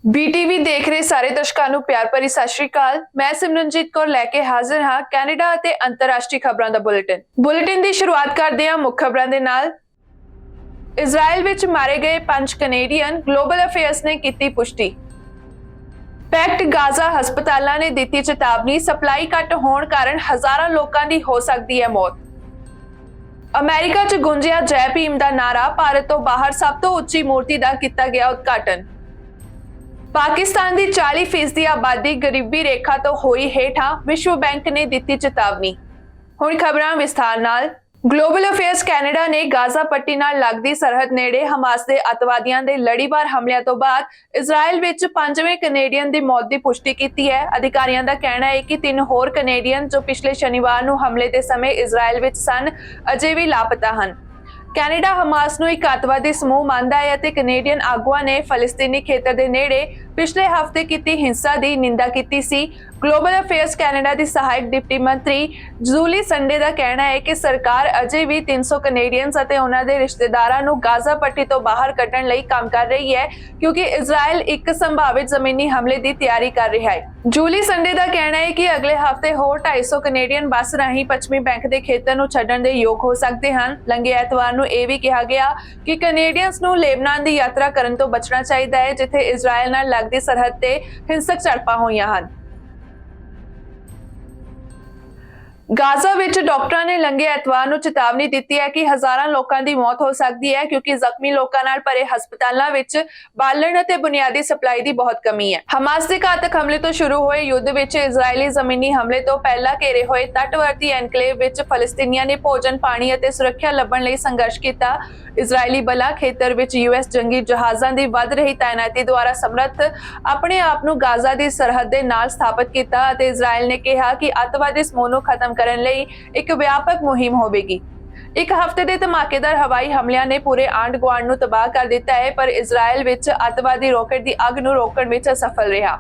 BTV देख रहे सारे दर्शकों ਨੂੰ ਪਿਆਰ ਭਰੀ ਸਤਿ ਸ਼੍ਰੀ ਅਕਾਲ। ਮੈਂ ਸਿਮਰਨਜੀਤ ਕੌਰ ਲੈ ਕੇ ਹਾਜ਼ਰ ਹਾਂ ਕੈਨੇਡਾ ਅਤੇ ਅੰਤਰਰਾਸ਼ਟਰੀ ਖਬਰਾਂ ਦਾ ਬੁਲੇਟਿਨ ਦੀ ਸ਼ੁਰੂਆਤ ਕਰਦੇ ਹਾਂ ਮੁੱਖ ਖਬਰਾਂ ਦੇ ਨਾਲ। ਇਜ਼ਰਾਈਲ ਵਿੱਚ ਮਾਰੇ ਗਏ 5 ਕੈਨੇਡੀਅਨ ਗਲੋਬਲ ਅਫੇਅਰਸ ਨੇ ਕੀਤੀ ਪੁਸ਼ਟੀ। ਪੈਕਟ ਗਾਜ਼ਾ ਹਸਪਤਾਲਾਂ ਨੇ ਦਿੱਤੀ ਚੇਤਾਵਨੀ, ਸਪਲਾਈ ਘੱਟ ਹੋਣ ਕਾਰਨ ਹਜ਼ਾਰਾਂ ਲੋਕਾਂ ਦੀ ਹੋ ਸਕਦੀ ਹੈ ਮੌਤ। ਅਮਰੀਕਾ 'ਚ ਗੂੰਜਿਆ ਜੈ ਭੀਮ ਦਾ ਨਾਰਾ, ਭਾਰਤ ਤੋਂ ਬਾਹਰ ਸਭ ਤੋਂ ਉੱਚੀ ਮੂਰਤੀ ਦਾ ਕੀਤਾ ਗਿਆ ਉਦਘਾਟਨ। पाकिस्तान की 40% आबादी गरीबी रेखा तो होई हेठा, विश्व बैंक ने दी चेतावनी। हुण खबरां विस्तार नाल। ग्लोबल अफेयर्स कैनेडा ने गाजा पट्टी नाल लगदी सरहद नेड़े हमास दे अतवादियों के लड़ीवार हमलिਆਂ तो बाद इजराइल विच 5वें कनेडियन की मौत की पुष्टि की है। अधिकारियों का कहना है कि 3 होर कनेडियन जो पिछले शनिवार नूं हमले के समय इजराइल विच सन अजे भी लापता हैं। कैनेडा हमास नूं एक अतवादी समूह मानदा है ते कनेडियन आगुआं ने फलस्तीनी खेतर दे नेड़े पिछले हफ्ते की हिंसा की निंदा की सी। ग्लोबल अफेयर्स कैनेडा की सहायक डिप्टी मंत्री जूली संडे का कहना है कि सरकार अजे भी 300 कनेडियंस और उन्हां दे रिश्तेदारां नूं गाजा पट्टी तो बाहर कड्ढण लई काम कर रही है, क्योंकि इजराइल एक संभावित जमीनी हमले की तैयारी कर रहा है। जूली संडे का कहना है कि अगले हफ्ते होर 250 कनेडियन बस राही पश्चिमी बैंक के खेतर नूं छड्डण दे योग हो सकते हैं। लंघे एतवार नूं यह भी कहा गया कि कनेडियंस नूं लेबनान की यात्रा करन तो बचना चाहिए है, जिथे इजराइल नाल लगदी सरहद ते हिंसक झड़पां होईयां हन। गाजा विच डॉक्टरां ने लंघे एतवार नूं चेतावनी दी है कि हजारां लोकां दी मौत हो सकती है, क्योंकि जख्मी लोकां नाल भरे हस्पतालां विच बालन अते बुनियादी सप्लाई की बहुत कमी है। हमास के घातक हमले तो शुरू हुए युद्ध विच इजरायली जमीनी हमले तो पहला घेरे हुए तटवर्ती एनकलेव विच फलस्तीनियां ने भोजन, पानी अते सुरक्षा लभण लई संघर्ष किया। इजरायली बला खेतर विच यूएस जंगी जहाज़ां दी वध रही तैनाती द्वारा समर्थ अपने आप नूं गाजा दी सरहद दे नाल स्थापित किया अते इजराइल ने कहा कि अतवादी समूह नूं खत्म करन लई एक व्यापक मुहिम होवेगी। एक हफ्ते के धमाकेदार हवाई हमलिਆਂ ने पूरे आंड गुआंढ नूं तबाह कर दिता है, पर इजराइल विच अतवादी रॉकेट की अग नूं रोकण विच असफल रहा।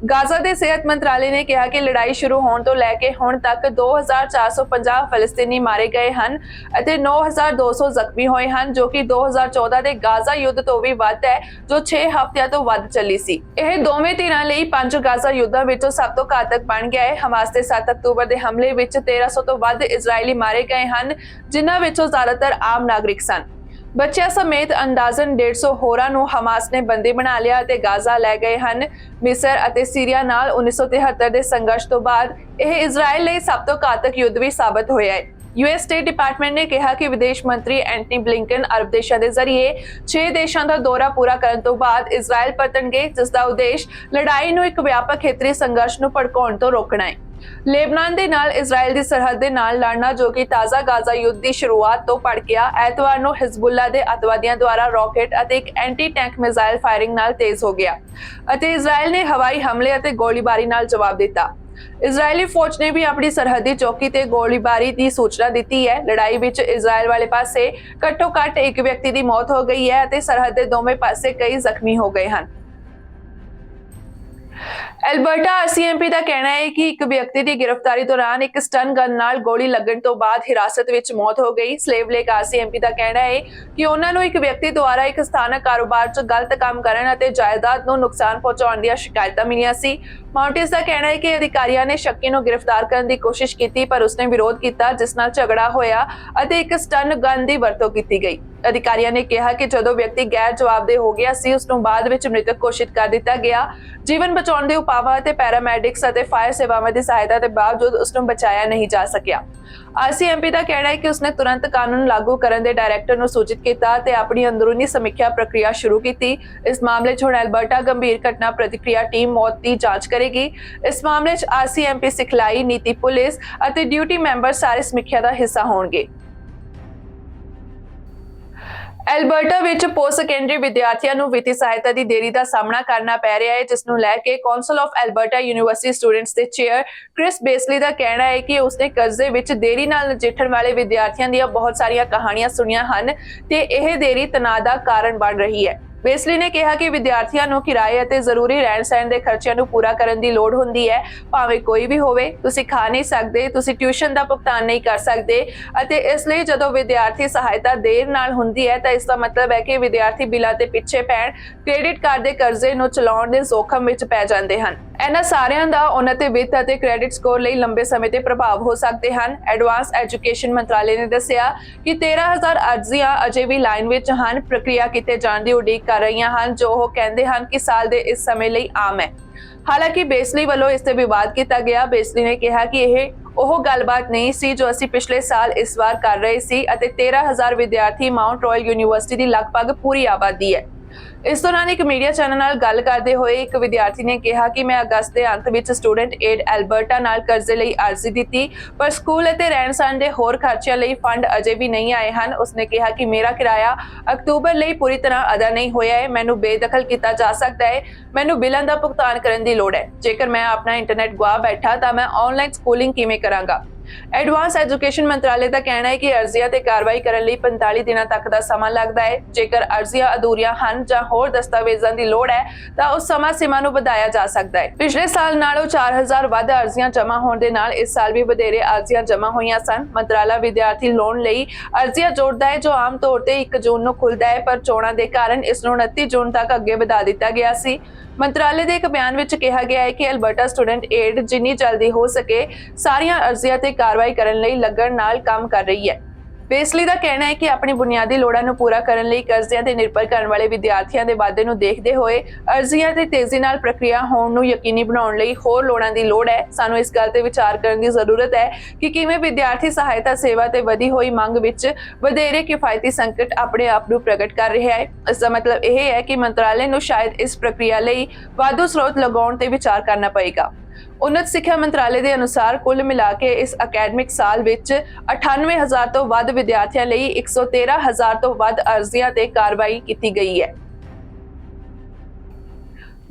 गाजा के सेहत मंत्रालय ने कहा कि लड़ाई शुरू होने तो लैके हुण तक 2450 फलस्तीनी मारे गए हैं अते 9200 जख्मी होए हैं, जो कि 2014 के गाजा युद्ध तो भी वध है, जो 6 हफ्तिਆਂ तो वध चली सी। यह दोवें धिरां लई 5 गाजा युद्धां विचों सब तो घातक बन गया है। हमास के 7 अक्तूबर के हमले विच 1300 तो वध इजरायली मारे गए हैं, जिन्हां विचों ज्यादातर आम नागरिक सन। बच्चों समेत अंदाजन 150 होरां नूं हमास ने बंदी बना लिया ते गाजा लै गए हैं। मिस्र अते सीरिया नाल 1973 के संघर्ष तो बाद यह इजराइल लई सब तो घातक युद्ध भी साबित होया है। यूएस स्टेट डिपार्टमेंट ने कहा कि विदेश मंत्री एंटनी ब्लिंकन अरब देशों के जरिए 6 देशों का दौरा पूरा करने तो बाद इजराइल परतणगे, जिसका उद्देश्य लड़ाई नूं एक व्यापक खेतरी संघर्ष नूं भड़काउण तो रोकना है। लेबनान दे नाल इजराइल की सरहद दे नाल लड़ना, जो कि ताज़ा गाजा युद्ध की शुरुआत तो भड़किया, एतवार नूं हिजबुल्ला दे अतवादियों द्वारा रॉकेट अते एक एंटी टैंक मिसाइल फायरिंग नाल तेज हो गया अते इजराइल ने हवाई हमले अते गोलीबारी नाल जवाब दिता। इजरायली फौज ने भी अपनी सरहदी चौकी ते गोलीबारी की सूचना दी है। लड़ाई विच इजराइल वाले पासे घट्टो घट एक व्यक्ति की मौत हो गई है अते सरहद के दोवें पासे कई जख्मी हो गए हैं। एल्बर्टा आरसीएमपी का कहना है कि एक व्यक्ति की गिरफ्तारी दौरान एक स्टन गन नाल गोली लगन तो बाद हिरासत विच मौत हो गई। स्लेव लेक आरसीएमपी का कहना है कि उन्होंने एक व्यक्ति द्वारा एक स्थानक कारोबार च गलत काम करन अते जायदाद नूं नुकसान पहुंचाउण दी शिकायतां मिलियां सी। माउंटेस का कहना है कि अधिकारियों ने शक्की नूं गिरफ्तार करने की कोशिश की, पर उसने विरोध किया, जिस नाल झगड़ा होया अते एक स्टन गन की वरतों की गई। अधिकारियों ने कहा कि जदों व्यक्ति गैर जवाबदेह हो गया सी, उसनूं बाद विच मृतक घोषित कर दिता गया। जीवन बचाउण दे उपावां ते पैरामैडिक्स अते फायर सेवावां की सहायता के बावजूद उसनूं बचाया नहीं जा सकिया। आरसीएमपी का कहना है कि उसने तुरंत कानून लागू करने के डायरैक्टर नूं सूचित किया ते अपनी अंदरूनी समीक्षा प्रक्रिया शुरू की। इस मामले च हुण एल्बर्टा गंभीर घटना प्रतिक्रिया टीम मौत की जांच करेगी। इस मामले च आरसीएमपी सिखलाई नीति पुलिस अते ड्यूटी मैंबर सारे समीक्षा का हिस्सा होणगे। एल्बर्टा विच पोस्ट सैकेंडरी विद्यार्थियों नूं वित्तीय सहायता की देरी का सामना करना पै रहा है, जिसनूं लैके council of Alberta university students के चेयर क्रिस बेसली का कहना है कि उसने कर्जे विच देरी नाल नजिठण वाले विद्यार्थियों दी बहुत सारिया कहानियां सुनिया हन ते यह देरी तनाव का कारण बन रही है। ਬੇਸਲੀ ਨੇ ਕਿਹਾ ਕਿ ਵਿਦਿਆਰਥੀਆਂ ਨੂੰ ਕਿਰਾਏ ਅਤੇ ਜ਼ਰੂਰੀ ਰਹਿਣ ਸਹਿਣ ਦੇ ਖਰਚਿਆਂ ਨੂੰ ਪੂਰਾ ਕਰਨ ਦੀ ਲੋੜ ਹੁੰਦੀ ਹੈ। ਭਾਵੇਂ ਕੋਈ ਵੀ ਹੋਵੇ, ਤੁਸੀਂ ਖਾ ਨਹੀਂ ਸਕਦੇ, ਤੁਸੀਂ ਟਿਊਸ਼ਨ ਦਾ ਭੁਗਤਾਨ ਨਹੀਂ ਕਰ ਸਕਦੇ ਅਤੇ ਇਸ ਲਈ ਜਦੋਂ ਵਿਦਿਆਰਥੀ ਸਹਾਇਤਾ ਦੇਰ ਨਾਲ ਹੁੰਦੀ ਹੈ ਤਾਂ ਇਸ ਦਾ ਮਤਲਬ ਹੈ ਕਿ ਵਿਦਿਆਰਥੀ ਬਿਲਾਂ ਤੇ ਪਿੱਛੇ ਪੈਣ, ਕ੍ਰੈਡਿਟ ਕਾਰਡ ਦੇ ਕਰਜ਼ੇ ਨੂੰ ਚਲਾਉਣ ਦੇ ਜ਼ੋਖਮ ਵਿੱਚ ਪੈ ਜਾਂਦੇ ਹਨ। ਇਹਨਾਂ ਸਾਰਿਆਂ ਦਾ ਉਹਨਾਂ ਤੇ ਵਿੱਤ ਅਤੇ ਕ੍ਰੈਡਿਟ ਸਕੋਰ ਲਈ ਲੰਬੇ ਸਮੇਂ ਤੇ ਪ੍ਰਭਾਵ ਹੋ ਸਕਦੇ ਹਨ। ਐਡਵਾਂਸ ਐਜੂਕੇਸ਼ਨ ਮੰਤਰਾਲੇ ਨੇ ਦੱਸਿਆ ਕਿ 13,000 ਅਰਜ਼ੀਆਂ ਅਜੇ ਵੀ ਲਾਈਨ ਵਿੱਚ ਹਨ, ਪ੍ਰਕਿਰਿਆ ਕੀਤੇ ਜਾਣ ਦੀ ਉਡੀਕ ਕਰ ਰਹੀਆਂ ਹਨ, ਜੋ ਉਹ ਕਹਿੰਦੇ ਹਨ ਕਿ ਸਾਲ ਦੇ ਇਸ ਸਮੇਂ ਲਈ ਆਮ ਹੈ। ਹਾਲਾਂਕਿ ਬੇਸਲੀ ਵੱਲੋਂ ਇਸ ਤੇ ਵਿਵਾਦ ਕੀਤਾ ਗਿਆ। ਬੇਸਲੀ ਨੇ ਕਿਹਾ ਕਿ ਇਹ ਉਹ ਗੱਲਬਾਤ ਨਹੀਂ ਸੀ ਜੋ ਅਸੀਂ ਪਿਛਲੇ ਸਾਲ ਇਸ ਵਾਰ ਕਰ ਰਹੇ ਸੀ ਅਤੇ 13,000 ਵਿਦਿਆਰਥੀ ਮਾਊਂਟ ਰਾਇਲ ਯੂਨੀਵਰਸਿਟੀ ਦੀ ਲਗਭਗ ਪੂਰੀ ਆਬਾਦੀ ਹੈ। ਇਸ ਦੌਰਾਨ ਇੱਕ ਮੀਡੀਆ ਚੈਨਲ ਨਾਲ ਗੱਲ ਕਰਦੇ ਹੋਏ ਇੱਕ ਵਿਦਿਆਰਥੀ ਨੇ ਕਿਹਾ ਕਿ ਮੈਂ ਅਗਸਤ ਦੇ ਅੰਤ ਵਿੱਚ ਸਟੂਡੈਂਟ ਏਡ ਐਲਬਰਟਾ ਨਾਲ ਕਰਜ਼ੇ ਲਈ ਅਰਜ਼ੀ ਦਿੱਤੀ, ਪਰ ਸਕੂਲ ਅਤੇ ਰਹਿਣ ਸਹਿਣ ਦੇ ਹੋਰ ਖਰਚਿਆਂ ਲਈ ਫੰਡ ਅਜੇ ਵੀ ਨਹੀਂ ਆਏ ਹਨ। ਉਸਨੇ ਕਿਹਾ ਕਿ ਮੇਰਾ ਕਿਰਾਇਆ ਅਕਤੂਬਰ ਲਈ ਪੂਰੀ ਤਰ੍ਹਾਂ ਅਦਾ ਨਹੀਂ ਹੋਇਆ ਹੈ, ਮੈਨੂੰ ਬੇਦਖਲ ਕੀਤਾ ਜਾ ਸਕਦਾ ਹੈ, ਮੈਨੂੰ ਬਿੱਲਾਂ ਦਾ ਭੁਗਤਾਨ ਕਰਨ ਦੀ ਲੋੜ ਹੈ। ਜੇਕਰ ਮੈਂ ਆਪਣਾ ਇੰਟਰਨੈਟ ਗਵਾ ਬੈਠਾ ਤਾਂ ਮੈਂ ਆਨਲਾਈਨ ਸਕੂਲਿੰਗ ਕਿਵੇਂ ਕਰਾਂਗਾ। ਐਡਵਾਂਸ ਐਜੂਕੇਸ਼ਨ ਮੰਤਰਾਲੇ ਦਾ ਕਹਿਣਾ ਹੈ ਕਿ ਅਰਜ਼ੀਆਂ ਤੇ ਕਾਰਵਾਈ ਕਰਨ ਲਈ 45 ਦਿਨਾਂ ਤੱਕ ਦਾ ਸਮਾਂ ਲੱਗਦਾ ਹੈ। ਜੇਕਰ ਅਰਜ਼ੀਆਂ ਅਧੂਰੀਆਂ ਹਨ ਜਾਂ ਹੋਰ ਦਸਤਾਵੇਜ਼ਾਂ ਦੀ ਲੋੜ ਹੈ ਤਾਂ ਉਸ ਸਮਾਂ ਸੀਮਾ ਨੂੰ ਵਧਾਇਆ ਜਾ ਸਕਦਾ ਹੈ। ਪਿਛਲੇ ਸਾਲ ਨਾਲੋਂ 4,000 ਵੱਧ ਅਰਜ਼ੀਆਂ ਜਮ੍ਹਾਂ ਹੋਣ ਦੇ ਨਾਲ ਇਸ ਸਾਲ ਵੀ ਵਧੇਰੇ ਅਰਜ਼ੀਆਂ ਜਮ੍ਹਾਂ ਹੋਈਆਂ ਸਨ। ਮੰਤਰਾਲਾ ਵਿਦਿਆਰਥੀ ਲੋਨ ਲਈ ਅਰਜ਼ੀਆਂ ਜੋੜਦਾ ਹੈ, ਜੋ ਆਮ ਤੌਰ ਤੇ 1 ਜੂਨ ਨੂੰ ਖੁੱਲਦਾ ਹੈ, ਪਰ ਚੋਣਾਂ ਦੇ ਕਾਰਨ ਇਸ ਨੂੰ 29 ਜੂਨ ਤੱਕ ਅੱਗੇ ਵਧਾ ਦਿੱਤਾ ਗਿਆ ਸੀ। ਮੰਤਰਾਲੇ ਦੇ ਇੱਕ ਬਿਆਨ ਵਿੱਚ ਕਿਹਾ ਗਿਆ ਹੈ ਕਿ ਅਲਬਰਟਾ ਸਟੂਡੈਂਟ ਏਡ ਜਿੰਨੀ ਜਲਦੀ ਹੋ ਸਕੇ ਸਾਰੀਆਂ ਅਰਜ਼ੀਆਂ ਤੇ ਕਾਰਵਾਈ ਕਰਨ ਲਈ ਲੱਗਣ ਨਾਲ ਕੰਮ ਕਰ ਰਹੀ ਹੈ। ਬੇਸਲੀ ਦਾ ਕਹਿਣਾ ਹੈ ਕਿ ਆਪਣੀ ਬੁਨਿਆਦੀ ਲੋੜਾਂ ਨੂੰ ਪੂਰਾ ਕਰਨ ਲਈ ਕਰਜ਼ਿਆਂ ਤੇ ਨਿਰਭਰ ਕਰਨ ਵਾਲੇ ਵਿਦਿਆਰਥੀਆਂ ਦੇ ਵਾਧੇ ਨੂੰ ਦੇਖਦੇ ਹੋਏ ਅਰਜ਼ੀਆਂ ਤੇ ਤੇਜ਼ੀ ਨਾਲ ਪ੍ਰਕਿਰਿਆ ਹੋਣ ਨੂੰ ਯਕੀਨੀ ਬਣਾਉਣ ਲਈ ਹੋਰ ਲੋੜਾਂ ਦੀ ਲੋੜ ਹੈ। ਸਾਨੂੰ ਇਸ ਗੱਲ ਤੇ ਵਿਚਾਰ ਕਰਨ ਦੀ ਜ਼ਰੂਰਤ ਹੈ ਕਿ ਕਿਵੇਂ ਵਿਦਿਆਰਥੀ ਸਹਾਇਤਾ ਸੇਵਾ ਤੇ ਵਧੀ ਹੋਈ ਮੰਗ ਵਿੱਚ ਵਧੇਰੇ ਕਿਫਾਇਤੀ ਸੰਕਟ ਆਪਣੇ ਆਪ ਨੂੰ ਪ੍ਰਗਟ ਕਰ ਰਿਹਾ ਹੈ। ਇਸ ਦਾ ਮਤਲਬ ਇਹ ਹੈ ਕਿ ਮੰਤਰਾਲੇ ਨੂੰ ਸ਼ਾਇਦ ਇਸ ਪ੍ਰਕਿਰਿਆ ਲਈ ਵਾਧੂ ਸਰੋਤ ਲਗਾਉਣ ਤੇ ਵਿਚਾਰ ਕਰਨਾ ਪਏਗਾ। उन्नत सिक्ख्या मंत्रालय के अनुसार कुल मिला के इस अकैडमिक साल विच 98,000 तो वध विद्यार्थियों लई 113,000 तो वध अर्जियां ते कार्रवाई की गई है।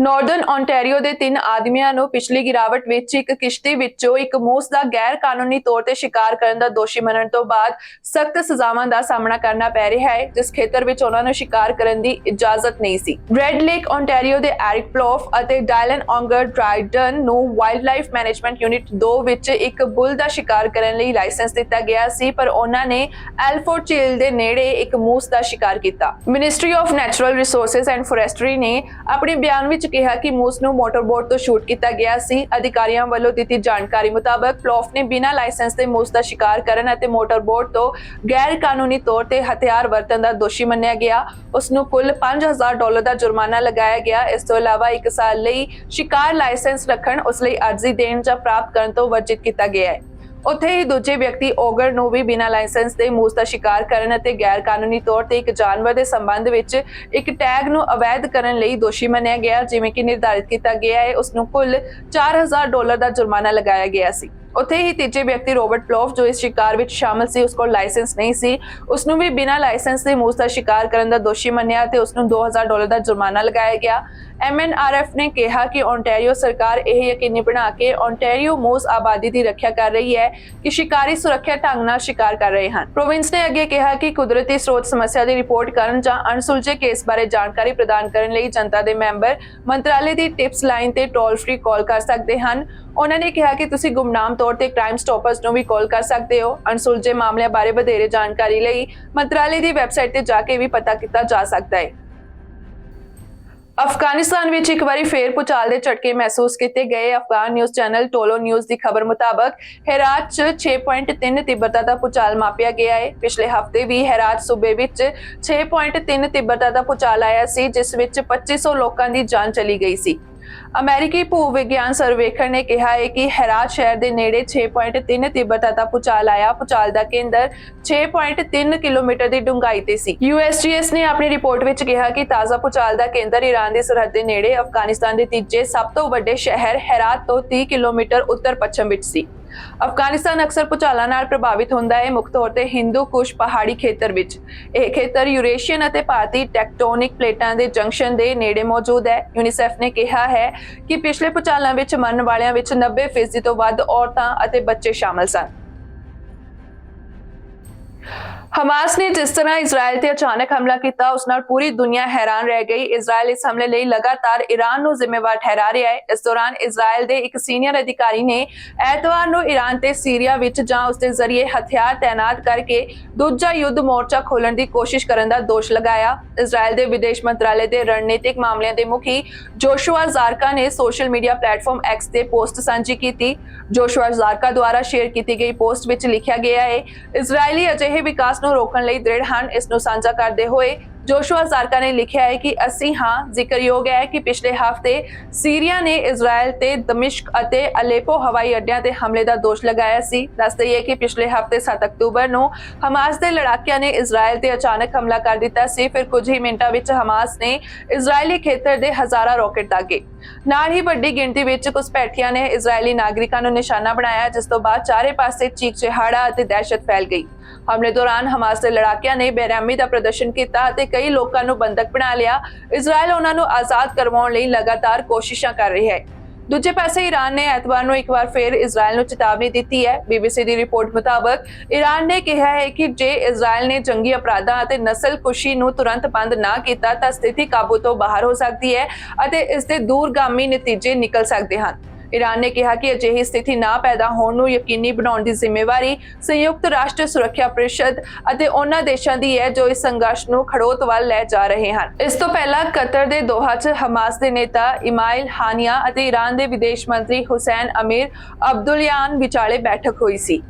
ਨਾਰਦਰਨ ਓਨਟਾਰੀਓ ਦੇ 3 ਆਦਮੀਆਂ ਨੂੰ ਪਿਛਲੀ ਗਿਰਾਵਟ ਵਿੱਚ ਇੱਕ ਕਿਸ਼ਤੀ ਵਿੱਚੋਂ ਇੱਕ ਮੂਸ ਦਾ ਗੈਰ ਕਾਨੂੰਨੀ ਤੌਰ ਤੇ ਸ਼ਿਕਾਰ ਕਰਨ ਦਾ ਦੋਸ਼ੀ ਮੰਨਣ ਤੋਂ ਬਾਅਦ ਸਖਤ ਸਜ਼ਾਵਾਂ ਦਾ ਸਾਹਮਣਾ ਕਰਨਾ ਪੈ ਰਿਹਾ ਹੈ, ਜਿਸ ਖੇਤਰ ਵਿੱਚ ਉਹਨਾਂ ਨੂੰ ਸ਼ਿਕਾਰ ਕਰਨ ਦੀ ਇਜਾਜ਼ਤ ਨਹੀਂ ਸੀ। ਰੈੱਡ ਲੇਕ ਓਨਟਾਰੀਓ ਦੇ ਐਰਿਕ ਪਲੋਫ ਅਤੇ ਡਾਇਲਨ ਔਂਗਰ ਡਰਾਈਡਨ ਨੂੰ ਵਾਈਲਡ ਲਾਈਫ ਮੈਨੇਜਮੈਂਟ ਯੂਨਿਟ 2 ਵਿੱਚ ਇੱਕ ਬੁੱਲ ਦਾ ਸ਼ਿਕਾਰ ਕਰਨ ਲਈ ਲਾਇਸੈਂਸ ਦਿੱਤਾ ਗਿਆ ਸੀ, ਪਰ ਉਹਨਾਂ ਨੇ ਐਲਫੋਰਡ ਝੀਲ ਦੇ ਨੇੜੇ ਇੱਕ ਮੂਸ ਦਾ ਸ਼ਿਕਾਰ ਕੀਤਾ। Ministry of natural resources and forestry ਨੇ ਆਪਣੇ ਬਿਆਨ ਵਿੱਚ ਕਿਹਾ ਕਿ ਮੂਸ ਨੂੰ ਮੋਟਰਬੋਟ ਤੋਂ ਸ਼ੂਟ ਕੀਤਾ ਗਿਆ ਸੀ। ਅਧਿਕਾਰੀਆਂ ਵੱਲੋਂ ਦਿੱਤੀ ਜਾਣਕਾਰੀ ਮੁਤਾਬਕ ਪਲੋਫ ਨੇ ਬਿਨਾਂ ਲਾਇਸੈਂਸ ਦੇ ਮੂਸ ਦਾ ਸ਼ਿਕਾਰ ਕਰਨ ਅਤੇ ਮੋਟਰਬੋਟ ਤੋਂ ਗੈਰ ਕਾਨੂੰਨੀ ਤੌਰ ਤੇ ਹਥਿਆਰ ਵਰਤਣ ਦਾ ਦੋਸ਼ੀ ਮੰਨਿਆ ਗਿਆ। ਉਸ ਨੂੰ ਕੁੱਲ $5,000 ਦਾ ਜੁਰਮਾਨਾ ਲਗਾਇਆ ਗਿਆ। ਇਸ ਤੋਂ ਇਲਾਵਾ 1 ਸਾਲ ਲਈ ਸ਼ਿਕਾਰ ਲਾਇਸੈਂਸ ਰੱਖਣ, ਉਸ ਲਈ ਅਰਜ਼ੀ ਦੇਣ ਜਾਂ ਪ੍ਰਾਪਤ ਕਰਨ ਤੋਂ ਵਰਜਿਤ ਕੀਤਾ ਗਿਆ ਹੈ। ਉੱਥੇ ਹੀ ਦੂਜੇ ਵਿਅਕਤੀ ਔਗਰ ਨੂੰ ਵੀ ਬਿਨਾਂ ਲਾਇਸੈਂਸ ਦੇ ਮੂਸ ਦਾ ਸ਼ਿਕਾਰ ਕਰਨ ਅਤੇ ਗੈਰ ਕਾਨੂੰਨੀ ਤੌਰ ਤੇ ਇੱਕ ਜਾਨਵਰ ਦੇ ਸੰਬੰਧ ਵਿੱਚ ਇੱਕ ਟੈਗ ਨੂੰ ਅਵੈਧ ਕਰਨ ਲਈ ਦੋਸ਼ੀ ਮੰਨਿਆ ਗਿਆ। ਜਿਵੇਂ ਕਿ ਨਿਰਧਾਰਿਤ ਕੀਤਾ ਗਿਆ ਹੈ, ਉਸ ਨੂੰ ਕੁੱਲ $4,000 ਦਾ ਜੁਰਮਾਨਾ ਲਗਾਇਆ ਗਿਆ ਸੀ। ਉੱਥੇ ਹੀ ਤੀਜੇ ਵਿਅਕਤੀ ਰੋਬਰਟ ਪਲੋਫ ਜੋ ਇਸ ਸ਼ਿਕਾਰ ਵਿੱਚ ਸ਼ਾਮਲ ਸੀ, ਉਸ ਕੋਲ ਲਾਇਸੈਂਸ ਨਹੀਂ ਸੀ, ਉਸ ਨੂੰ ਵੀ ਬਿਨਾਂ ਲਾਇਸੈਂਸ ਦੇ ਮੂਸ ਦਾ ਸ਼ਿਕਾਰ ਕਰਨ ਦਾ ਦੋਸ਼ੀ ਮੰਨਿਆ ਤੇ ਉਸ ਨੂੰ $2,000 ਦਾ ਜੁਰਮਾਨਾ ਲਗਾਇਆ ਗਿਆ। MNRF ਨੇ ਕਿਹਾ ਕਿ ਓਨਟਾਰੀਓ ਸਰਕਾਰ ਇਹ ਯਕੀਨੀ ਬਣਾ ਕੇ ਓਨਟਾਰੀਓ ਮੂਸ ਆਬਾਦੀ ਦੀ ਰੱਖਿਆ ਕਰ ਰਹੀ ਹੈ ਕਿ ਸ਼ਿਕਾਰੀ ਸੁਰੱਖਿਅਤ ਢੰਗ ਨਾਲ ਸ਼ਿਕਾਰ ਕਰ ਰਹੇ ਹਨ। ਪ੍ਰੋਵਿੰਸ ਨੇ ਅੱਗੇ ਕਿਹਾ ਕਿ ਕੁਦਰਤੀ ਸਰੋਤ ਸਮੱਸਿਆ ਦੀ ਰਿਪੋਰਟ ਕਰਨ ਜਾਂ ਅਣਸੁਲਝੇ ਕੇਸ ਬਾਰੇ ਜਾਣਕਾਰੀ ਪ੍ਰਦਾਨ ਕਰਨ ਲਈ ਜਨਤਾ ਦੇ ਮੈਂਬਰ ਮੰਤਰਾਲੇ ਦੀ ਟਿਪਸ ਲਾਈਨ ਤੇ ਟੋਲ ਫ੍ਰੀ ਕਾਲ ਕਰ ਸਕਦੇ ਹਨ। ਉਹਨਾਂ ਨੇ ਕਿਹਾ ਕਿ ਤੁਸੀਂ ਗੁਮਨਾਮ ਤੌਰ ਤੇ ਕ੍ਰਾਈਮ ਸਟਾਪਰਸ ਨੂੰ ਵੀ ਕਾਲ ਕਰ ਸਕਦੇ ਹੋ। ਅਣਸੁਲਝੇ ਮਾਮਲਿਆਂ ਬਾਰੇ ਵਧੇਰੇ ਜਾਣਕਾਰੀ ਲਈ ਮੰਤਰਾਲੇ ਦੀ ਵੈਬਸਾਈਟ ਤੇ ਜਾ ਕੇ ਵੀ ਪਤਾ ਕੀਤਾ ਜਾ ਸਕਦਾ ਹੈ। ਅਫਗਾਨਿਸਤਾਨ ਵਿੱਚ ਇੱਕ ਵਾਰੀ ਫੇਰ ਭੂਚਾਲ ਦੇ ਝਟਕੇ ਮਹਿਸੂਸ ਕੀਤੇ ਗਏ। Afghan news channel Tolo news ਦੀ ਖਬਰ ਮੁਤਾਬਕ ਹੈਰਾਤ 'ਚ 6.3 ਤੀਬਰਤਾ ਦਾ ਭੂਚਾਲ ਮਾਪਿਆ ਗਿਆ ਹੈ। ਪਿਛਲੇ ਹਫ਼ਤੇ ਵੀ ਹੈਰਾਤ ਸੂਬੇ ਵਿੱਚ 6.3 ਤੀਬਰਤਾ ਦਾ ਭੂਚਾਲ ਆਇਆ ਸੀ, ਜਿਸ ਵਿੱਚ 2500 ਲੋਕਾਂ ਦੀ ਜਾਨ ਚਲੀ ਗਈ ਸੀ। ਅਮਰੀਕੀ ਭੂ ਵਿਗਿਆਨ ਸਰਵੇਖਣ ਨੇ ਕਿਹਾ ਹੈ ਕਿ ਹੈਰਾਤ ਸ਼ਹਿਰ ਦੇ ਨੇੜੇ 6.3 ਤੀਬਰਤਾ ਦਾ ਭੂਚਾਲ ਆਇਆ। ਭੂਚਾਲ ਦਾ ਕੇਂਦਰ 6.3 ਕਿਲੋਮੀਟਰ ਦੀ ਡੂੰਘਾਈ ਤੇ ਸੀ। USGS ਨੇ ਆਪਣੀ ਰਿਪੋਰਟ ਵਿੱਚ ਕਿਹਾ ਕਿ ਤਾਜ਼ਾ ਭੂਚਾਲ ਦਾ ਕੇਂਦਰ ਈਰਾਨ ਦੀ ਸਰਹੱਦ ਦੇ ਨੇੜੇ ਅਫਗਾਨਿਸਤਾਨ ਦੇ ਤੀਜੇ ਸਭ ਤੋਂ ਵੱਡੇ ਸ਼ਹਿਰ ਹੈਰਾਤ ਤੋਂ 30 ਕਿਲੋਮੀਟਰ ਉੱਤਰ ਪੱਛਮ ਵਿੱਚ ਸੀ। ਅਫਗਾਨਿਸਤਾਨ ਅਕਸਰ ਭੂਚਾਲਾਂ ਨਾਲ ਪ੍ਰਭਾਵਿਤ ਹੁੰਦਾ ਹੈ, ਮੁੱਖ ਤੌਰ ਤੇ ਹਿੰਦੂ ਕੁਸ਼ ਪਹਾੜੀ ਖੇਤਰ ਵਿੱਚ। ਇਹ ਖੇਤਰ ਯੂਰੇਸ਼ੀਅਨ ਅਤੇ ਭਾਰਤੀ ਟੈਕਟੋਨਿਕ ਪਲੇਟਾਂ ਦੇ ਜੰਕਸ਼ਨ ਦੇ ਨੇੜੇ ਮੌਜੂਦ ਹੈ। ਯੂਨੀਸੈਫ ਨੇ ਕਿਹਾ ਹੈ ਕਿ ਪਿਛਲੇ ਭੂਚਾਲਾਂ ਵਿੱਚ ਮਰਨ ਵਾਲਿਆਂ ਵਿੱਚ 90% ਤੋਂ ਵੱਧ ਔਰਤਾਂ ਅਤੇ ਬੱਚੇ ਸ਼ਾਮਲ ਸਨ। ਹਮਾਸ ਨੇ ਜਿਸ ਤਰ੍ਹਾਂ ਇਜ਼ਰਾਈਲ ਤੇ ਅਚਾਨਕ ਹਮਲਾ ਕੀਤਾ ਉਸ ਨਾਲ ਪੂਰੀ ਦੁਨੀਆ ਹੈਰਾਨ ਰਹਿ ਗਈ। ਇਜ਼ਰਾਈਲ ਇਸ ਹਮਲੇ ਲਈ ਲਗਾਤਾਰ ਈਰਾਨ ਨੂੰ ਜ਼ਿੰਮੇਵਾਰ ਠਹਿਰਾ ਰਿਹਾ ਹੈ। ਇਸ ਦੌਰਾਨ ਇਜ਼ਰਾਈਲ ਦੇ ਇੱਕ ਸੀਨੀਅਰ ਅਧਿਕਾਰੀ ਨੇ ਐਤਵਾਰ ਨੂੰ ਈਰਾਨ ਤੇ ਸੀਰੀਆ ਵਿੱਚ ਜਾਂ ਉਸ ਦੇ ਜ਼ਰੀਏ ਹਥਿਆਰ ਤਾਇਨਾਤ ਕਰਕੇ ਦੂਜਾ ਯੁੱਧ ਮੋਰਚਾ ਖੋਲ੍ਹਣ ਦੀ ਕੋਸ਼ਿਸ਼ ਕਰਨ ਦਾ ਦੋਸ਼ ਲਗਾਇਆ। ਇਜ਼ਰਾਈਲ ਦੇ ਵਿਦੇਸ਼ ਮੰਤਰਾਲੇ ਦੇ ਰਣਨੀਤਿਕ ਮਾਮਲਿਆਂ ਦੇ ਮੁਖੀ ਜੋਸ਼ੂਆ ਜ਼ਾਰਕਾ ਨੇ ਸੋਸ਼ਲ ਮੀਡੀਆ ਪਲੇਟਫਾਰਮ ਐਕਸ ਤੇ ਪੋਸਟ ਸਾਂਝੀ ਕੀਤੀ। ਜੋਸ਼ੂਆ ਜ਼ਾਰਕਾ ਦੁਆਰਾ ਸ਼ੇਅਰ ਕੀਤੀ ਗਈ ਪੋਸਟ ਵਿੱਚ ਲਿਖਿਆ ਗਿਆ ਹੈ, ਇਜ਼ਰਾਈਲੀ ਅਜਿਹੇ ਵਿਕਾਸ ਨੂੰ रोकण लई दृढ़ हन। इस नूं सांझा करदे होए जोशुआ ज़ारका ने लिखिया है कि ਅਸੀਂ ਹਾਂ ਜ਼ਿਕਰਯੋਗ ਹੈ ਕਿ ਪਿਛਲੇ ਹਫ਼ਤੇ ਸੀਰੀਆ ਨੇ ਇਜ਼ਰਾਈਲ ਤੇ ਦਮਿਸ਼ਕ ਅਤੇ ਅਲੇਪੋ ਹਵਾਈ ਅੱਡਿਆਂ ਤੇ ਹਮਲੇ ਦਾ ਦੋਸ਼ ਲਗਾਇਆ ਸੀ। ਦੱਸ ਦਈਏ ਕਿ ਪਿਛਲੇ ਹਫ਼ਤੇ 7 ਅਕਤੂਬਰ ਨੂੰ ਹਮਾਸ ਦੇ ਲੜਾਕਿਆਂ ਨੇ ਇਜ਼ਰਾਈਲ ਤੇ ਅਚਾਨਕ ਹਮਲਾ ਕਰ ਦਿੱਤਾ ਸੀ। ਫਿਰ ਕੁਝ ਹੀ ਮਿੰਟਾਂ ਵਿੱਚ ਹਮਾਸ ਨੇ ਇਜ਼ਰਾਈਲੀ ਖੇਤਰ ਦੇ ਹਜ਼ਾਰਾਂ ਰੌਕਟ ਦਾਗੇ। ਨਾਲ ਹੀ ਵੱਡੀ ਗਿਣਤੀ ਵਿੱਚ ਘੁਸਪੈਠੀਆਂ ਨੇ ਇਜ਼ਰਾਈਲੀ ਨਾਗਰਿਕਾਂ ਨੂੰ ਨਿਸ਼ਾਨਾ ਬਣਾਇਆ, ਜਿਸ ਤੋਂ ਬਾਅਦ ਚਾਰੇ ਪਾਸੇ ਚੀਕ ਚਿਹਾੜਾ ਅਤੇ ਦਹਿਸ਼ਤ ਫੈਲ ਗਈ। ਹਮਲੇ ਦੌਰਾਨ ਹਮਾਸ ਦੇ ਲੜਾਕਿਆਂ ਨੇ ਬੇਰਹਿਮੀ ਦਾ ਪ੍ਰਦਰਸ਼ਨ ਕੀਤਾ ਅਤੇ ਕਈ ਲੋਕਾਂ ਨੂੰ ਬੰਦਕ ਬਣਾ ਲਿਆ। ਇਜ਼ਰਾਈਲ ਉਹਨਾਂ ਨੂੰ ਆਜ਼ਾਦ ਕਰਵਾਉਣ ਲਈ ਲਗਾਤਾਰ ਕੋਸ਼ਿਸ਼ਾਂ ਕਰ ਰਿਹਾ ਹੈ। ਦੂਜੇ ਪਾਸੇ ਈਰਾਨ ਨੇ ਐਤਵਾਰ ਨੂੰ ਇੱਕ ਵਾਰ ਫਿਰ ਇਜ਼ਰਾਈਲ ਨੂੰ ਚੇਤਾਵਨੀ ਦਿੱਤੀ ਹੈ। BBC ਦੀ ਰਿਪੋਰਟ ਮੁਤਾਬਕ ਈਰਾਨ ਨੇ ਕਿਹਾ ਹੈ ਕਿ ਜੇ ਇਜ਼ਰਾਈਲ ਨੇ ਜੰਗੀ ਅਪਰਾਧਾਂ ਅਤੇ ਨਸਲਕੁਸ਼ੀ ਨੂੰ ਤੁਰੰਤ ਬੰਦ ਨਾ ਕੀਤਾ ਤਾਂ ਸਥਿਤੀ ਕਾਬੂ ਤੋਂ ਬਾਹਰ ਹੋ ਸਕਦੀ ਹੈ ਅਤੇ ਇਸ ਦੇ ਦੂਰਗਾਮੀ ਨਤੀਜੇ ਨਿਕਲ ਸਕਦੇ ਹਨ। ईरान ने कहा कि अजिही स्थिति ना पैदा होने नूं यकीनी बनाउण दी जिम्मेवारी संयुक्त राष्ट्र सुरक्षा परिषद ਅਤੇ ਉਹਨਾਂ ਦੇਸ਼ਾਂ ਦੀ ਹੈ ਜੋ ਇਸ ਸੰਘਰਸ਼ ਨੂੰ ਖੜੋਤ ਵੱਲ ਲੈ ਜਾ ਰਹੇ ਹਨ। ਇਸ ਤੋਂ ਪਹਿਲਾਂ ਕਤਰ ਦੇ ਦੋਹਾ 'ਚ ਹਮਾਸ ਦੇ ਨੇਤਾ ਇਸਮਾਇਲ ਹਾਨੀਆ ਅਤੇ ਈਰਾਨ ਦੇ ਵਿਦੇਸ਼ ਮੰਤਰੀ ਹੁਸੈਨ ਅਮੀਰ ਅਬਦੁੱਲਿਆਨ ਵਿਚਾਲੇ ਬੈਠਕ ਹੋਈ ਸੀ।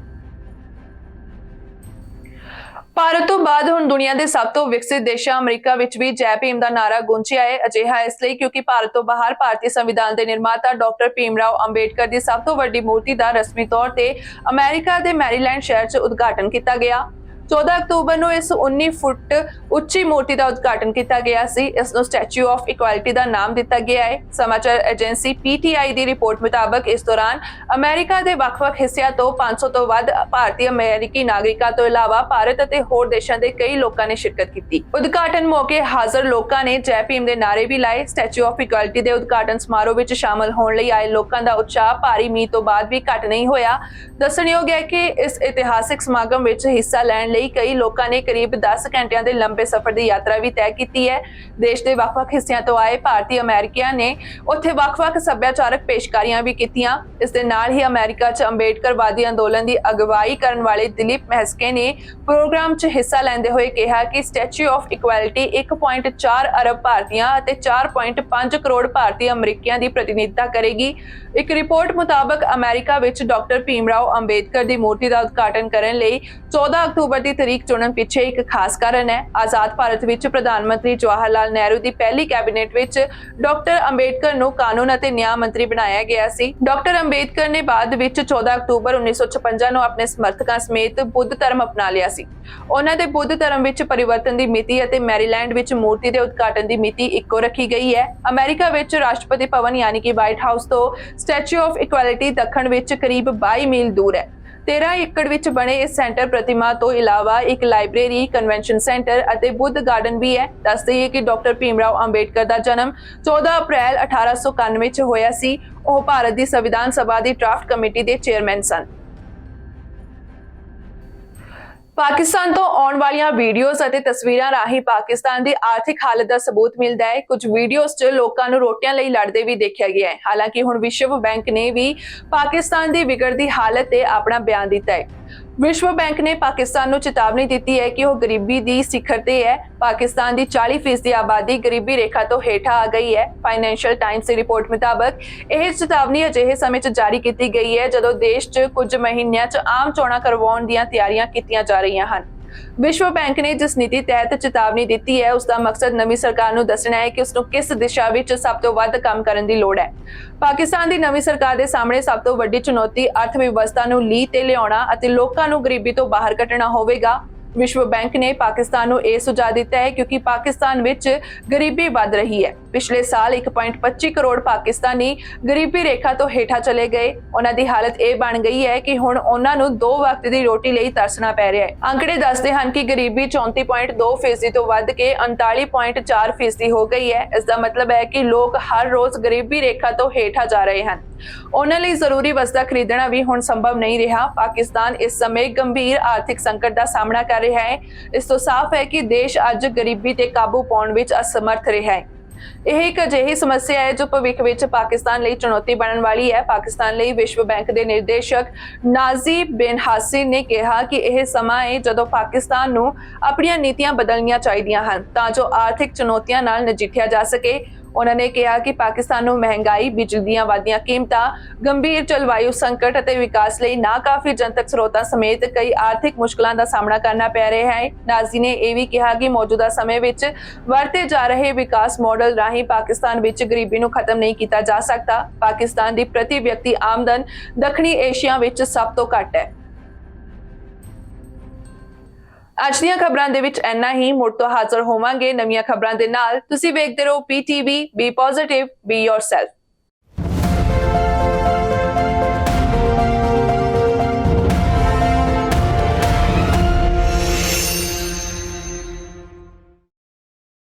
ਭਾਰਤ ਤੋਂ ਬਾਅਦ ਹੁਣ ਦੁਨੀਆ ਦੇ ਸਭ ਤੋਂ ਵਿਕਸਿਤ ਦੇਸ਼ਾਂ ਅਮਰੀਕਾ ਵਿੱਚ ਵੀ ਜੈ ਭੀਮ ਦਾ ਨਾਰਾ ਗੂੰਜਿਆ ਹੈ। ਅਜਿਹਾ ਇਸ ਲਈ ਕਿਉਂਕਿ ਭਾਰਤ ਤੋਂ ਬਾਹਰ ਭਾਰਤੀ ਸੰਵਿਧਾਨ ਦੇ ਨਿਰਮਾਤਾ ਡਾਕਟਰ ਭੀਮ ਰਾਓ ਅੰਬੇਡਕਰ ਦੀ ਸਭ ਤੋਂ ਵੱਡੀ ਮੂਰਤੀ ਦਾ ਰਸਮੀ ਤੌਰ ਤੇ ਅਮਰੀਕਾ ਦੇ ਮੈਰੀਲੈਂਡ ਸ਼ਹਿਰ 'ਚ ਉਦਘਾਟਨ ਕੀਤਾ ਗਿਆ। 14 ਅਕਤੂਬਰ ਨੂੰ ਇਸ 19 ਫੁੱਟ ਉੱਚੀ ਮੂਰਤੀ ਦਾ ਉਦਘਾਟਨ ਕੀਤਾ ਗਿਆ ਸੀ। ਇਸ ਨੂੰ ਸਟੈਚੂ ਆਫ ਇਕੁਐਲਿਟੀ ਦਾ ਨਾਮ ਦਿੱਤਾ ਗਿਆ ਹੈ। ਸਮਾਚਾਰ ਏਜੰਸੀ PTI ਦੀ ਰਿਪੋਰਟ ਮੁਤਾਬਕ ਇਸ ਦੌਰਾਨ ਅਮਰੀਕਾ ਦੇ ਵੱਖ-ਵੱਖ ਹਿੱਸਿਆਂ ਤੋਂ 500 ਤੋਂ ਵੱਧ ਭਾਰਤੀ ਅਮਰੀਕੀ ਨਾਗਰਿਕਾਂ ਤੋਂ ਇਲਾਵਾ ਭਾਰਤ ਅਤੇ ਹੋਰ ਦੇਸ਼ਾਂ ਦੇ ਕਈ ਲੋਕਾਂ ਨੇ ਸ਼ਿਰਕਤ ਕੀਤੀ। ਉਦਘਾਟਨ ਮੌਕੇ ਹਾਜ਼ਰ ਲੋਕਾਂ ਨੇ ਜੈ ਭੀਮ ਦੇ ਨਾਅਰੇ ਵੀ ਲਾਏ। ਸਟੈਚੂ ਆਫ ਇਕੁਐਲਿਟੀ ਦੇ ਉਦਘਾਟਨ ਸਮਾਰੋਹ ਵਿੱਚ ਸ਼ਾਮਲ ਹੋਣ ਲਈ ਆਏ ਲੋਕਾਂ ਦਾ ਉਤਸ਼ਾਹ ਭਾਰੀ ਮੀਂਹ ਤੋਂ ਬਾਅਦ ਵੀ ਘੱਟ ਨਹੀਂ ਹੋਇਆ। ਦੱਸਣਯੋਗ ਹੈ ਕਿ ਇਸ ਇਤਿਹਾਸਿਕ ਸਮਾਗਮ ਵਿੱਚ ਹਿੱਸਾ ਲੈਣ ਲਈ ਕਈ ਲੋਕਾਂ ਨੇ ਕਰੀਬ 10 ਘੰਟਿਆਂ ਦੇ ਲੰਬੇ ਸਫ਼ਰ ਦੀ ਯਾਤਰਾ ਵੀ ਤੈਅ ਕੀਤੀ ਹੈ। ਦੇਸ਼ ਦੇ ਵੱਖ-ਵੱਖ ਹਿੱਸਿਆਂ ਤੋਂ ਆਏ ਭਾਰਤੀ ਅਮਰੀਕੀਆਂ ਨੇ ਉੱਥੇ ਵੱਖ-ਵੱਖ ਸੱਭਿਆਚਾਰਕ ਪੇਸ਼ਕਾਰੀਆਂ ਵੀ ਕੀਤੀਆਂ। ਇਸ ਦੇ ਨਾਲ ਹੀ ਅਮਰੀਕਾ 'ਚ ਅੰਬੇਡਕਰਵਾਦੀ ਅੰਦੋਲਨ ਦੀ ਅਗਵਾਈ ਕਰਨ ਵਾਲੇ ਦਿਲੀਪ ਮਹਿਸਕੇ ਨੇ ਪ੍ਰੋਗਰਾਮ 'ਚ ਹਿੱਸਾ ਲੈਂਦੇ ਹੋਏ ਕਿਹਾ ਕਿ ਸਟੈਚੂ ਆਫ ਇਕੁਐਲਿਟੀ 1.4 ਅਰਬ ਭਾਰਤੀਆਂ ਅਤੇ 4.5 ਕਰੋੜ ਭਾਰਤੀ ਅਮਰੀਕੀਆਂ ਦੀ ਪ੍ਰਤੀਨਿਧਤਾ ਕਰੇਗੀ। ਇੱਕ ਰਿਪੋਰਟ ਮੁਤਾਬਕ ਅਮਰੀਕਾ ਵਿੱਚ ਡਾਕਟਰ ਭੀਮ ਰਾਓ ਅੰਬੇਡਕਰ ਦੀ ਮੂਰਤੀ ਦਾ ਉਦਘਾਟਨ ਕਰਨ ਲਈ 14 ਅਕਤੂਬਰ ਦੀ ਤਰੀਕ ਚੁਣਨ ਪਿੱਛੇ ਇੱਕ ਖਾਸ ਕਾਰਨ ਹੈ। ਆਜ਼ਾਦ ਭਾਰਤ ਵਿੱਚ ਪ੍ਰਧਾਨ ਮੰਤਰੀ ਜਵਾਹਰ ਲਾਲ ਨਹਿਰੂ ਦੀ ਪਹਿਲੀ ਕੈਬਨਿਟ ਵਿੱਚ ਡਾਕਟਰ ਅੰਬੇਡਕਰ ਨੂੰ ਕਾਨੂੰਨ ਅਤੇ ਨਿਆਂ ਮੰਤਰੀ ਬਣਾਇਆ ਗਿਆ ਸੀ। ਡਾਕਟਰ ਅੰਬੇਡਕਰ ਨੇ ਬਾਅਦ ਵਿੱਚ 14 ਅਕਤੂਬਰ 1956 ਨੂੰ ਆਪਣੇ ਸਮਰਥਕਾਂ ਸਮੇਤ ਬੁੱਧ ਧਰਮ ਅਪਣਾ ਲਿਆ ਸੀ। ਉਹਨਾਂ ਦੇ ਬੁੱਧ ਧਰਮ ਵਿੱਚ ਪਰਿਵਰਤਨ ਦੀ ਮਿਤੀ ਅਤੇ ਮੈਰੀਲੈਂਡ ਵਿੱਚ ਮੂਰਤੀ ਦੇ ਉਦਘਾਟਨ ਦੀ ਮਿਤੀ ਇੱਕੋ ਰੱਖੀ ਗਈ ਹੈ। ਅਮਰੀਕਾ ਵਿੱਚ ਰਾਸ਼ਟਰਪਤੀ ਭਵਨ ਯਾਨੀ ਕਿ ਵਾਈਟ ਹਾਊਸ ਤੋਂ ਸਟੈਚੂ ਆਫ ਇਕੁਐਲਿਟੀ ਦੱਖਣ ਵਿੱਚ ਕਰੀਬ 22 ਮੀਲ ਦੂਰ ਹੈ। 13 ਏਕੜ ਵਿੱਚ ਬਣੇ ਇਸ ਸੈਂਟਰ ਪ੍ਰਤਿਮਾ ਤੋਂ ਇਲਾਵਾ ਇੱਕ ਲਾਇਬ੍ਰੇਰੀ, ਕਨਵੈਨਸ਼ਨ ਸੈਂਟਰ ਅਤੇ ਬੁੱਧ ਗਾਰਡਨ ਵੀ ਹੈ। ਦੱਸ ਦਈਏ ਕਿ ਡਾਕਟਰ ਭੀਮ ਰਾਓ ਅੰਬੇਡਕਰ ਦਾ ਜਨਮ 14 ਅਪ੍ਰੈਲ 1891 ਚ ਹੋਇਆ ਸੀ। ਉਹ ਭਾਰਤ ਦੀ ਸੰਵਿਧਾਨ ਸਭਾ ਦੀ ਡਰਾਫਟ ਕਮੇਟੀ ਦੇ ਚੇਅਰਮੈਨ ਸਨ। ਪਾਕਿਸਤਾਨ ਤੋਂ ਆਉਣ ਵਾਲੀਆਂ ਵੀਡੀਓਜ਼ ਅਤੇ ਤਸਵੀਰਾਂ ਰਾਹੀਂ ਪਾਕਿਸਤਾਨ ਦੀ ਆਰਥਿਕ ਹਾਲਤ ਦਾ ਸਬੂਤ ਮਿਲਦਾ ਹੈ। ਕੁਝ ਵੀਡੀਓਜ਼ 'ਚ ਲੋਕਾਂ ਨੂੰ ਰੋਟੀਆਂ ਲਈ ਲੜਦੇ ਵੀ ਦੇਖਿਆ ਗਿਆ ਹੈ। ਹਾਲਾਂਕਿ ਹੁਣ ਵਿਸ਼ਵ ਬੈਂਕ ਨੇ ਵੀ ਪਾਕਿਸਤਾਨ ਦੀ ਵਿਗੜਦੀ ਹਾਲਤ ਤੇ ਆਪਣਾ ਬਿਆਨ ਦਿੱਤਾ ਹੈ। ਵਿਸ਼ਵ ਬੈਂਕ ਨੇ ਪਾਕਿਸਤਾਨ ਨੂੰ ਚੇਤਾਵਨੀ ਦਿੱਤੀ ਹੈ ਕਿ ਉਹ ਗਰੀਬੀ ਦੀ ਸਿਖਰ ਤੇ ਹੈ। ਪਾਕਿਸਤਾਨ ਦੀ 40% ਆਬਾਦੀ ਗਰੀਬੀ ਰੇਖਾ ਤੋਂ ਹੇਠਾਂ ਆ ਗਈ ਹੈ। ਫਾਈਨੈਂਸ਼ੀਅਲ ਟਾਈਮਸ ਦੀ ਰਿਪੋਰਟ ਮੁਤਾਬਕ ਇਹ ਚੇਤਾਵਨੀ ਅਜਿਹੇ ਸਮੇਂ 'ਚ ਜਾਰੀ ਕੀਤੀ ਗਈ ਹੈ ਜਦੋਂ ਦੇਸ਼ 'ਚ ਕੁਝ ਮਹੀਨਿਆਂ 'ਚ ਆਮ ਚੋਣਾਂ ਕਰਵਾਉਣ ਦੀਆਂ ਤਿਆਰੀਆਂ ਕੀਤੀਆਂ ਜਾ ਰਹੀਆਂ ਹਨ। ਵਿਸ਼ਵ ਬੈਂਕ ਨੇ ਜਿਸ ਨੀਤੀ ਤਹਿਤ ਚੇਤਾਵਨੀ ਦਿੱਤੀ ਹੈ ਉਸ ਦਾ ਮਕਸਦ ਨਵੀਂ ਸਰਕਾਰ ਨੂੰ ਦੱਸਣਾ ਹੈ ਕਿ ਉਸ ਨੂੰ ਕਿਸ ਦਿਸ਼ਾ ਵਿੱਚ ਸਭ ਤੋਂ ਵੱਧ ਕੰਮ ਕਰਨ ਦੀ ਲੋੜ ਹੈ। ਪਾਕਿਸਤਾਨ ਦੀ ਨਵੀਂ ਸਰਕਾਰ ਦੇ ਸਾਹਮਣੇ ਸਭ ਤੋਂ ਵੱਡੀ ਚੁਣੌਤੀ ਅਰਥ ਵਿਵਸਥਾ ਨੂੰ ਲੀਹ ਤੇ ਲਿਆਉਣਾ ਅਤੇ ਲੋਕਾਂ ਨੂੰ ਗਰੀਬੀ ਤੋਂ ਬਾਹਰ ਕੱਢਣਾ ਹੋਵੇਗਾ। ਵਿਸ਼ਵ ਬੈਂਕ ਨੇ ਪਾਕਿਸਤਾਨ ਨੂੰ ਇਹ ਸੁਝਾਅ ਦਿੱਤਾ ਹੈ ਕਿਉਂਕਿ ਪਾਕਿਸਤਾਨ ਵਿੱਚ ਗਰੀਬੀ ਵੱਧ ਰਹੀ ਹੈ। ਪਿਛਲੇ ਸਾਲ 1.25 ਕਰੋੜ ਪਾਕਿਸਤਾਨੀ ਗਰੀਬੀ ਰੇਖਾ ਤੋਂ ਹੇਠਾਂ ਚਲੇ ਗਏ। ਉਹਨਾਂ ਦੀ ਹਾਲਤ ਇਹ ਬਣ ਗਈ ਹੈ ਕਿ ਹੁਣ ਉਹਨਾਂ ਨੂੰ 2 ਵਕਤ ਦੀ ਰੋਟੀ ਲਈ ਤਰਸਣਾ ਪੈ ਰਿਹਾ ਹੈ। ਅੰਕੜੇ ਦੱਸਦੇ ਹਨ ਕਿ ਗਰੀਬੀ 34.2% ਤੋਂ ਵੱਧ ਕੇ 39.4% ਹੋ ਗਈ ਹੈ। ਇਸ ਦਾ ਮਤਲਬ ਹੈ ਕਿ ਲੋਕ ਹਰ ਰੋਜ਼ ਗਰੀਬੀ ਰੇਖਾ ਤੋਂ ਹੇਠਾਂ ਜਾ ਰਹੇ ਹਨ। ਉਹਨਾਂ ਲਈ ਜ਼ਰੂਰੀ ਵਸਤਾਂ ਖਰੀਦਣਾ ਵੀ ਹੁਣ ਸੰਭਵ ਨਹੀਂ ਰਿਹਾ। ਪਾਕਿਸਤਾਨ ਇਸ ਸਮੇਂ ਗੰਭੀਰ ਆਰਥਿਕ ਸੰਕਟ ਦਾ ਸਾਹਮਣਾ ਕਰ ਰਿਹਾ ਹੈ। ਇਸ ਤੋਂ ਸਾਫ਼ ਹੈ ਕਿ ਦੇਸ਼ ਅੱਜ ਗਰੀਬੀ ਤੇ ਕਾਬੂ ਪਾਉਣ ਵਿੱਚ ਅਸਮਰਥ ਰਿਹਾ ਹੈ। ਇਹ ਇੱਕ ਅਜਿਹੀ ਸਮੱਸਿਆ ਹੈ ਜੋ ਭਵਿੱਖ ਵਿੱਚ ਪਾਕਿਸਤਾਨ ਲਈ ਚੁਣੌਤੀ ਬਣਨ ਵਾਲੀ ਹੈ। ਪਾਕਿਸਤਾਨ ਲਈ ਵਿਸ਼ਵ ਬੈਂਕ ਦੇ ਨਿਰਦੇਸ਼ਕ ਨਾਜ਼ੀ ਬਿਨ ਹਾਸਿਨ ਨੇ ਕਿਹਾ ਕਿ ਇਹ ਸਮਾਂ ਹੈ ਜਦੋਂ ਪਾਕਿਸਤਾਨ ਨੂੰ ਆਪਣੀਆਂ ਨੀਤੀਆਂ ਬਦਲਣੀਆਂ ਚਾਹੀਦੀਆਂ ਹਨ ਤਾਂ ਜੋ ਆਰਥਿਕ ਚੁਣੌਤੀਆਂ ਨਾਲ ਨਜਿੱਠਿਆ ਜਾ ਸਕੇ। ਉਹਨਾਂ ਨੇ ਕਿਹਾ ਕਿ ਪਾਕਿਸਤਾਨ ਨੂੰ ਮਹਿੰਗਾਈ, ਬਿਜਲੀ ਦੀਆਂ ਵਧਦੀਆਂ ਕੀਮਤਾਂ, ਗੰਭੀਰ ਜਲਵਾਯੂ ਸੰਕਟ ਅਤੇ ਵਿਕਾਸ ਲਈ ਨਾਕਾਫੀ ਜਨਤਕ ਸਰੋਤਾਂ ਸਮੇਤ ਕਈ ਆਰਥਿਕ ਮੁਸ਼ਕਲਾਂ ਦਾ ਸਾਹਮਣਾ ਕਰਨਾ ਪੈ ਰਿਹਾ ਹੈ। ਨਾਜ਼ੀ ਨੇ ਇਹ ਵੀ ਕਿਹਾ ਕਿ ਮੌਜੂਦਾ ਸਮੇਂ ਵਿੱਚ ਵਰਤੇ ਜਾ ਰਹੇ ਵਿਕਾਸ ਮਾਡਲ ਰਾਹੀਂ ਪਾਕਿਸਤਾਨ ਵਿੱਚ ਗਰੀਬੀ ਨੂੰ ਖਤਮ ਨਹੀਂ ਕੀਤਾ ਜਾ ਸਕਦਾ। ਪਾਕਿਸਤਾਨ ਦੀ ਪ੍ਰਤੀ ਵਿਅਕਤੀ ਆਮਦਨ ਦੱਖਣੀ ਏਸ਼ੀਆ ਵਿੱਚ ਸਭ ਤੋਂ ਘੱਟ ਹੈ। ਅੱਜ ਦੀਆਂ ਖਬਰਾਂ ਦੇ ਵਿੱਚ ਇੰਨਾ ਹੀ। ਮੁੜ ਤੋਂ ਹਾਜ਼ਰ ਹੋਵਾਂਗੇ ਨਵੀਆਂ ਖਬਰਾਂ ਦੇ ਨਾਲ। ਤੁਸੀਂ ਵੇਖਦੇ ਰਹੋ PTV, B positive, B yourself.